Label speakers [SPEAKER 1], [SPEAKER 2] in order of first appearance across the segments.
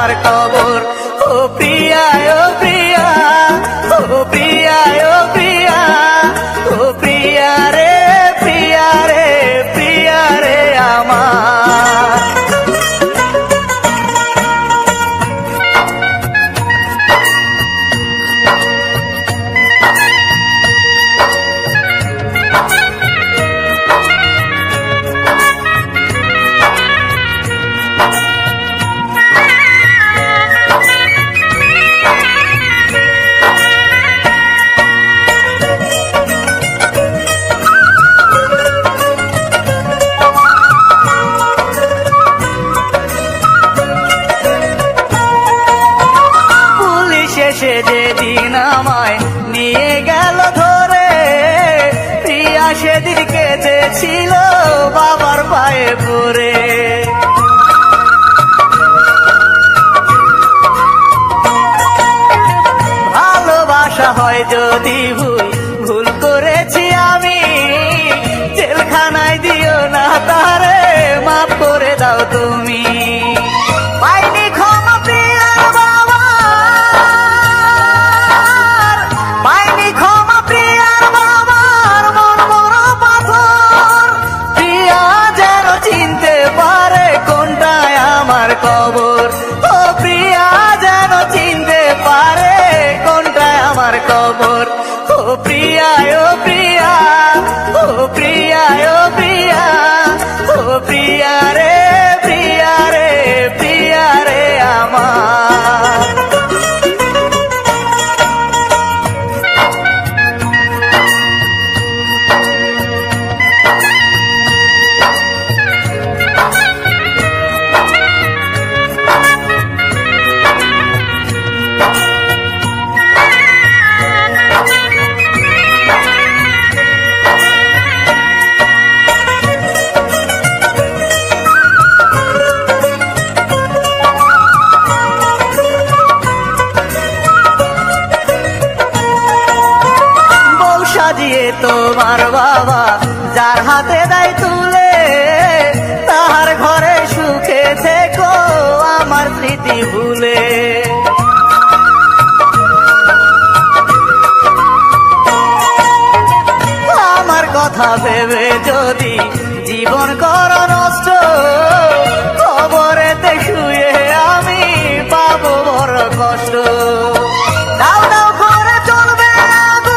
[SPEAKER 1] আমার কবর। ও প্রিয়া, ও প্রিয়া, ও প্রিয়া, ও প্রিয়া, ও প্রিয়া রে, প্রিয়া রে, প্রিয়া রে আমার। শেষে যেদিন আমায় নিয়ে গেল ধরে, প্রিয়া সেদিন কেঁদেছিল বাবার পায়ে পড়ে। ভালোবাসা হয় যদি ভুল করেছি আমি, জেলখানায় দিও না তারে, মাফ করে দাও তুমি। পাইনি ক্ষমা প্রিয়ার বাবার, পাইনি ক্ষমা প্রিয়ার বাবার, মন বড় পাথর। প্রিয়া যেন চিনতে পারে কোনটায় আমার কবর। ও প্রিয়া যেন চিনতে পারে কোনটায় আমার কবর। ও প্রিয়া, ও প্রিয়া, ও প্রিয়া, ও প্রিয়া, ও প্রিয়া রে, প্রিয়া রে, প্রিয়া রে আমার। সাজিয়ে তোমার বাবা যার হাতে দেয় তুলে, তাহার ঘরে সুখে থেকো আমার স্মৃতি ভুলে। আমার কথা ভেবে যদি জীবন কর নষ্ট, কবরেতে শুয়ে আমি পাবো বড় কষ্ট। দাও দাও করে চলবে আগুন,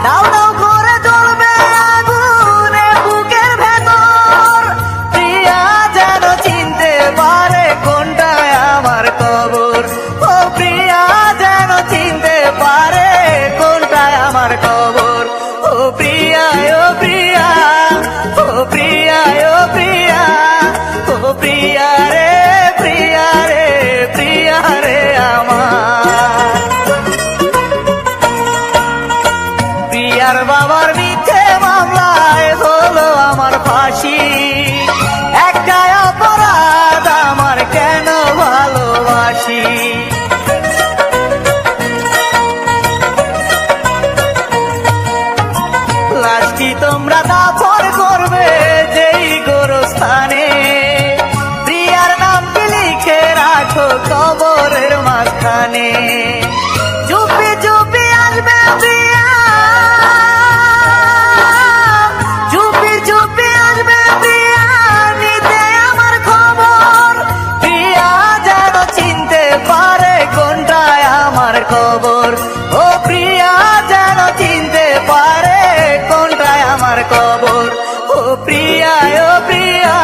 [SPEAKER 1] দাও দাও করে চলবে আগুন এ বুকের ভেতর। প্রিয়া যেন চিনতে পারে কোনটায় আমার কবর। ও প্রিয়া যেন চিনতে পারে কোনটায় আমার কবর। ও প্রিয়া, ও প্রিয়া, ও প্রিয়া, ও প্রিয়া, ও প্রিয়া রে, প্রিয়া রে, প্রিয়া রে আমার। প্রিয়ার বাবার মিথ্যে মামলায় হলো আমার ফাঁসি, একটাই অপরাধ আমার কেন ভালোবাসি। লাশটি তোমরা দাফন করবে যেই গোরস্থানে, প্রিয়ার নামটি লিখে রাখো কবরের মাঝখানে। চুপি চুপি আসবে প্রিয়া, চুপি চুপি আসবে প্রিয়া নিতে আমার খবর। প্রিয়া যেন চিনতে পারে কোনটায় আমার কবর। ও প্রিয়া যেন চিনতে পারে কোনটায় আমার কবর। ও প্রিয়া, ও প্রিয়া,